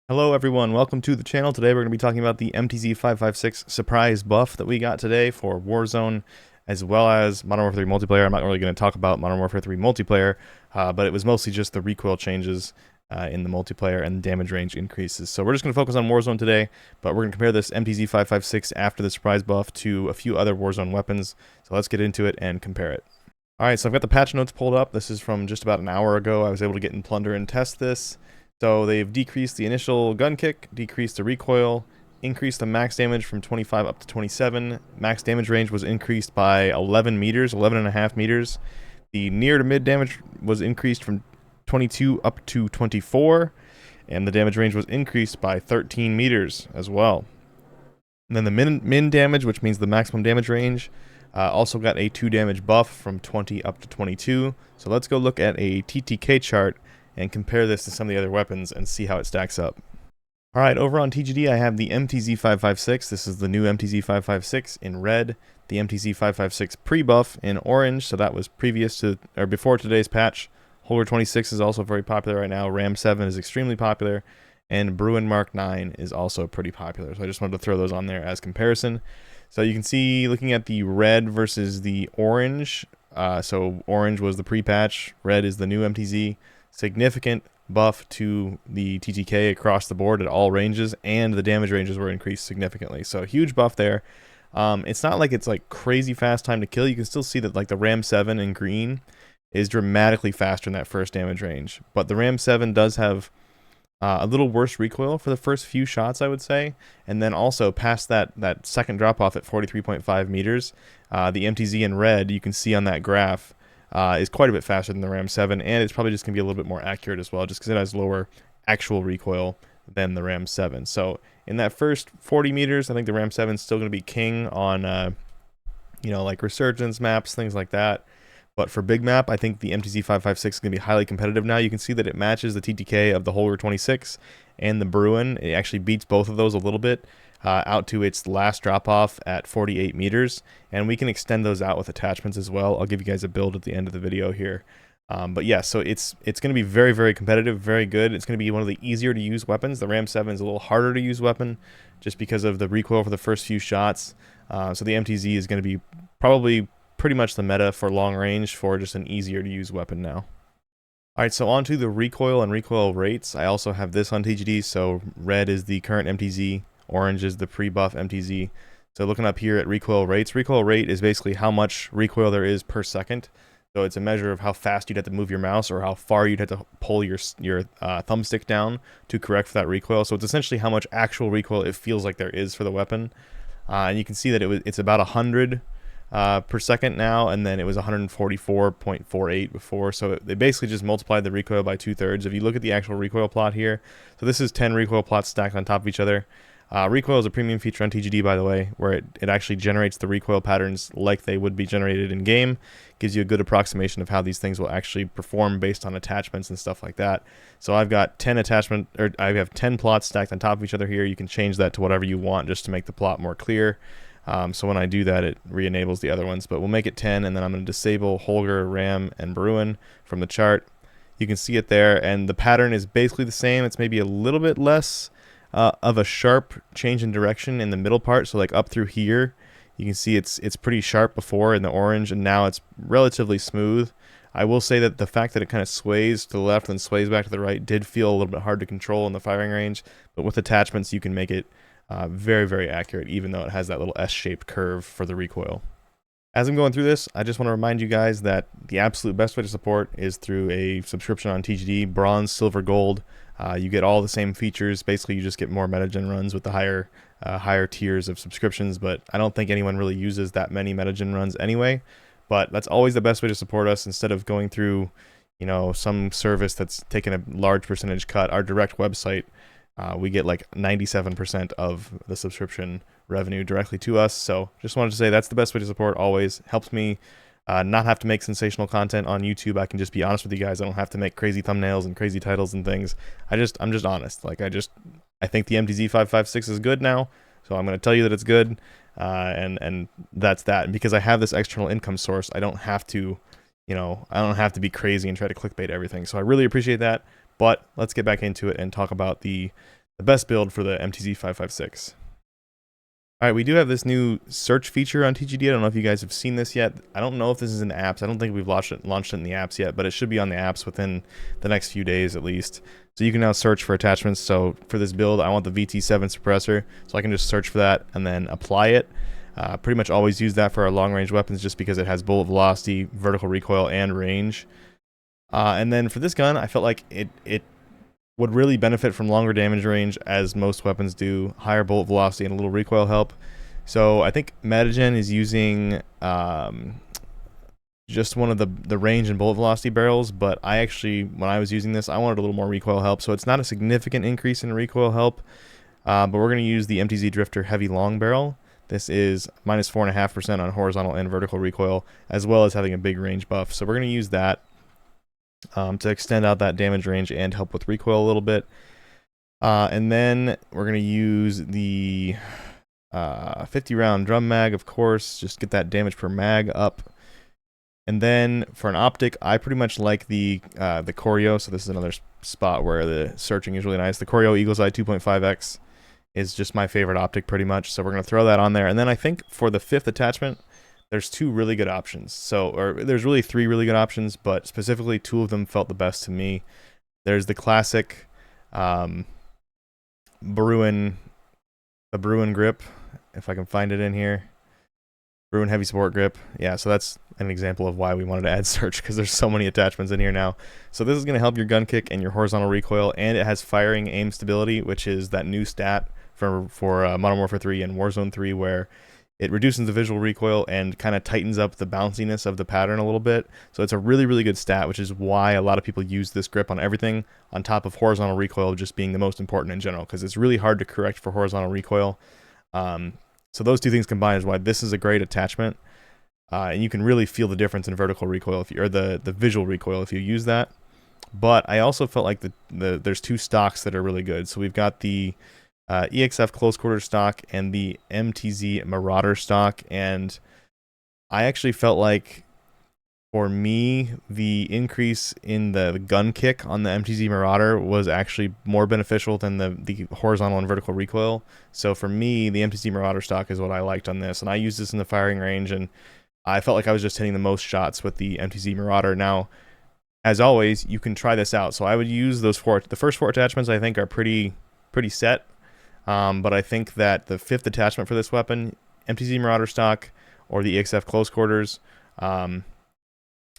Hello everyone, welcome to the channel. Today we're going to be talking about the MTZ556 surprise buff that we got today for Warzone, as well as Modern Warfare 3 multiplayer. I'm not really going to talk about Modern Warfare 3 multiplayer, but it was mostly just the recoil changes in the multiplayer and damage range increases. So we're just going to focus on Warzone today, but we're going to compare this MTZ556 after the surprise buff to a few other Warzone weapons. So let's get into it and compare it. Alright, so I've got the patch notes pulled up. This is from just about an hour ago. I was able to get in Plunder and test this. So they've decreased the initial gun kick, decreased the recoil, increased the max damage from 25 up to 27. Max damage range was increased by 11 meters, 11.5 meters. The near to mid damage was increased from 22 up to 24. And the damage range was increased by 13 meters as well. And then the min damage, which means the maximum damage range, also got a 2 damage buff from 20 up to 22. So let's go look at a TTK chart and compare this to some of the other weapons and see how it stacks up. Alright, over on TGD I have the MTZ556. This is the new MTZ556 in red, the MTZ556 pre-buff in orange, so that was previous to, or before today's patch. Holger 26 is also very popular right now, Ram 7 is extremely popular, and Bruin Mark 9 is also pretty popular. So I just wanted to throw those on there as comparison. So you can see, looking at the red versus the orange, so orange was the pre-patch, red is the new MTZ. Significant buff to the TTK across the board at all ranges, and the damage ranges were increased significantly. So huge buff there. It's not like it's like crazy fast time to kill. You can still see that like the Ram 7 in green is dramatically faster in that first damage range. But the Ram 7 does have a little worse recoil for the first few shots, I would say. And then also past that second drop off at 43.5 meters, the MTZ in red, you can see on that graph, is quite a bit faster than the Ram 7, and it's probably just going to be a little bit more accurate as well, just because it has lower actual recoil than the Ram 7. So in that first 40 meters, I think the Ram 7 is still going to be king on, like Resurgence maps, things like that. But for big map, I think the MTZ556 is going to be highly competitive now. You can see that it matches the TTK of the Holger 26 and the Bruin. It actually beats both of those a little bit. Out to its last drop off at 48 meters, and we can extend those out with attachments as well. I'll give you guys a build at the end of the video here. But yeah, so it's going to be very, very competitive, very good. It's going to be one of the easier to use weapons. The Ram 7 is a little harder to use weapon just because of the recoil for the first few shots. So the MTZ is going to be probably pretty much the meta for long range for just an easier to use weapon now. Alright, so on to the recoil and recoil rates. I also have this on TGD, so red is the current MTZ, orange is the pre-buff MTZ. So looking up here at recoil rates, recoil rate is basically how much recoil there is per second. So it's a measure of how fast you'd have to move your mouse or how far you'd have to pull your thumbstick down to correct for that recoil. So it's essentially how much actual recoil it feels like there is for the weapon. And you can see that it's about 100 per second now, and then it was 144.48 before. So they basically just multiplied the recoil by 2/3. If you look at the actual recoil plot here, so this is 10 recoil plots stacked on top of each other. Recoil is a premium feature on TGD, by the way, where it actually generates the recoil patterns like they would be generated in game. Gives you a good approximation of how these things will actually perform based on attachments and stuff like that. So I've got 10 I have 10 plots stacked on top of each other here. You can change that to whatever you want just to make the plot more clear. So when I do that, it re-enables the other ones, but we'll make it 10, and then I'm going to disable Holger, Ram, and Bruin from the chart. You can see it there, and the pattern is basically the same. It's maybe a little bit less of a sharp change in direction in the middle part. So like up through here, you can see it's pretty sharp before in the orange, and now it's relatively smooth. I will say that the fact that it kind of sways to the left and sways back to the right did feel a little bit hard to control in the firing range, but with attachments you can make it very, very accurate, even though it has that little S-shaped curve for the recoil. As I'm going through this, I just want to remind you guys that the absolute best way to support is through a subscription on TGD, bronze, silver, gold. You get all the same features. Basically, you just get more metagen runs with the higher tiers of subscriptions, but I don't think anyone really uses that many metagen runs anyway. But that's always the best way to support us instead of going through, some service that's taken a large percentage cut. Our direct website, we get like 97% of the subscription revenue directly to us. So just wanted to say that's the best way to support. Always helps me not have to make sensational content on YouTube. I can just be honest with you guys. I don't have to make crazy thumbnails and crazy titles and things. I'm just honest. Like I think the MTZ556 is good now, so I'm going to tell you that it's good, and that's that. And because I have this external income source, I don't have to, I don't have to be crazy and try to clickbait everything. So I really appreciate that. But let's get back into it and talk about the the best build for the MTZ 556. All right, we do have this new search feature on TGD. I don't know if you guys have seen this yet. I don't know if this is in the apps. I don't think we've launched it in the apps yet, but it should be on the apps within the next few days at least. So you can now search for attachments. So for this build, I want the VT7 suppressor, so I can just search for that and then apply it. Pretty much always use that for our long-range weapons just because it has bullet velocity, vertical recoil, and range. And then for this gun, I felt like it would really benefit from longer damage range, as most weapons do, higher bullet velocity and a little recoil help. So I think MWIII is using just one of the range and bullet velocity barrels, but I actually, when I was using this, I wanted a little more recoil help. So it's not a significant increase in recoil help, but we're going to use the MTZ Drifter Heavy Long Barrel. This is minus 4.5% on horizontal and vertical recoil, as well as having a big range buff. So we're going to use that to extend out that damage range and help with recoil a little bit. And then we're going to use the 50 round drum mag, of course, just get that damage per mag up. And then for an optic, I pretty much like the Choreo. So this is another spot where the searching is really nice. The Choreo Eagle's Eye 2.5x is just my favorite optic pretty much. So we're going to throw that on there. And then I think for the fifth attachment, there's two really good options. There's really three really good options, but specifically two of them felt the best to me. There's the classic Bruin grip, if I can find it in here. Bruin heavy support grip. Yeah, so that's an example of why we wanted to add search, because there's so many attachments in here now. So this is going to help your gun kick and your horizontal recoil, and it has firing aim stability, which is that new stat for Modern Warfare 3 and Warzone 3, where it reduces the visual recoil and kind of tightens up the bounciness of the pattern a little bit. So it's a really, really good stat, which is why a lot of people use this grip on everything, on top of horizontal recoil just being the most important in general, because it's really hard to correct for horizontal recoil. So those two things combined is why this is a great attachment. And you can really feel the difference in vertical recoil, or the visual recoil if you use that. But I also felt like there's two stocks that are really good. So we've got the EXF close quarter stock and the MTZ Marauder stock, and I actually felt like, for me, the increase in the gun kick on the MTZ Marauder was actually more beneficial than the horizontal and vertical recoil. So for me, the MTZ Marauder stock is what I liked on this, and I used this in the firing range, and I felt like I was just hitting the most shots with the MTZ Marauder. Now, as always, you can try this out. So I would use those the first four attachments. I think are pretty set. But I think that the fifth attachment for this weapon, MTZ Marauder stock, or the EXF close quarters,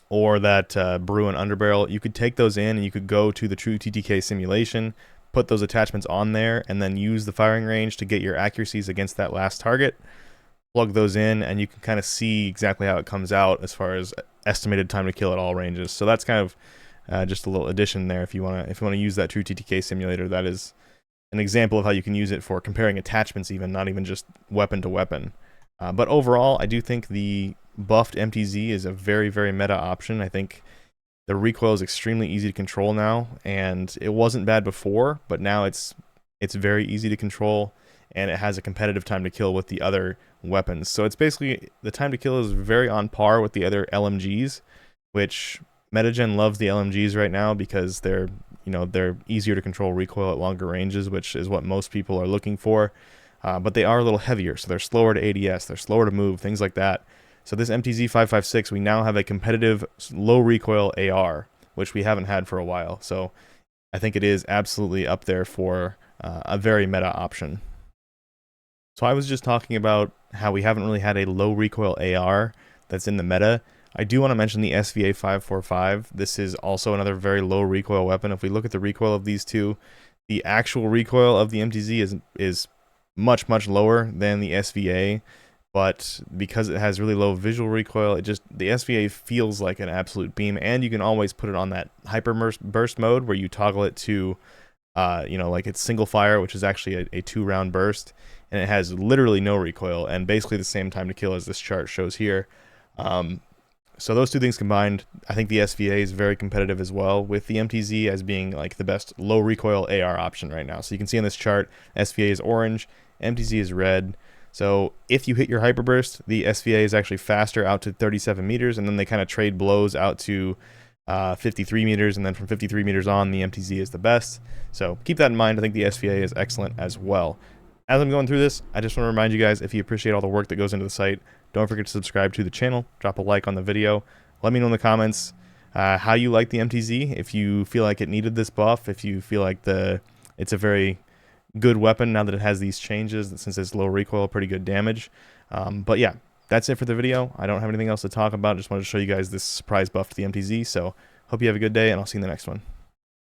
or that Bruin underbarrel, you could take those in and you could go to the true TTK simulation, put those attachments on there, and then use the firing range to get your accuracies against that last target. Plug those in, and you can kind of see exactly how it comes out as far as estimated time to kill at all ranges. So that's kind of just a little addition there. If you want to use that true TTK simulator, that is an example of how you can use it for comparing attachments, even not even just weapon to weapon. But overall, I do think the buffed MTZ is a very, very meta option. I think the recoil is extremely easy to control now, and it wasn't bad before, but now it's very easy to control, and it has a competitive time to kill with the other weapons. So it's basically, the time to kill is very on par with the other LMGs, which MWIII loves the LMGs right now because they're easier to control recoil at longer ranges, which is what most people are looking for. But they are a little heavier, so they're slower to ADS, they're slower to move, things like that. So this MTZ 556, we now have a competitive low recoil AR, which we haven't had for a while. So I think it is absolutely up there for a very meta option. So I was just talking about how we haven't really had a low recoil AR that's in the meta. I do want to mention the SVA 545. This is also another very low recoil weapon. If we look at the recoil of these two, the actual recoil of the MTZ is much, much lower than the SVA, but because it has really low visual recoil, the SVA feels like an absolute beam, and you can always put it on that hyper burst mode where you toggle it to, like it's single fire, which is actually a 2-round burst, and it has literally no recoil and basically the same time to kill as this chart shows here. So those two things combined, I think the SVA is very competitive as well, with the MTZ as being like the best low recoil AR option right now. So you can see on this chart, SVA is orange, MTZ is red. So if you hit your hyperburst, the SVA is actually faster out to 37 meters, and then they kind of trade blows out to 53 meters, and then from 53 meters on, the MTZ is the best. So keep that in mind. I think the SVA is excellent as well. As I'm going through this, I just want to remind you guys, if you appreciate all the work that goes into the site, don't forget to subscribe to the channel, drop a like on the video, let me know in the comments how you like the MTZ, if you feel like it needed this buff, if you feel like it's a very good weapon now that it has these changes, since it's low recoil, pretty good damage. But yeah, that's it for the video. I don't have anything else to talk about. Just wanted to show you guys this surprise buff to the MTZ. So hope you have a good day, and I'll see you in the next one.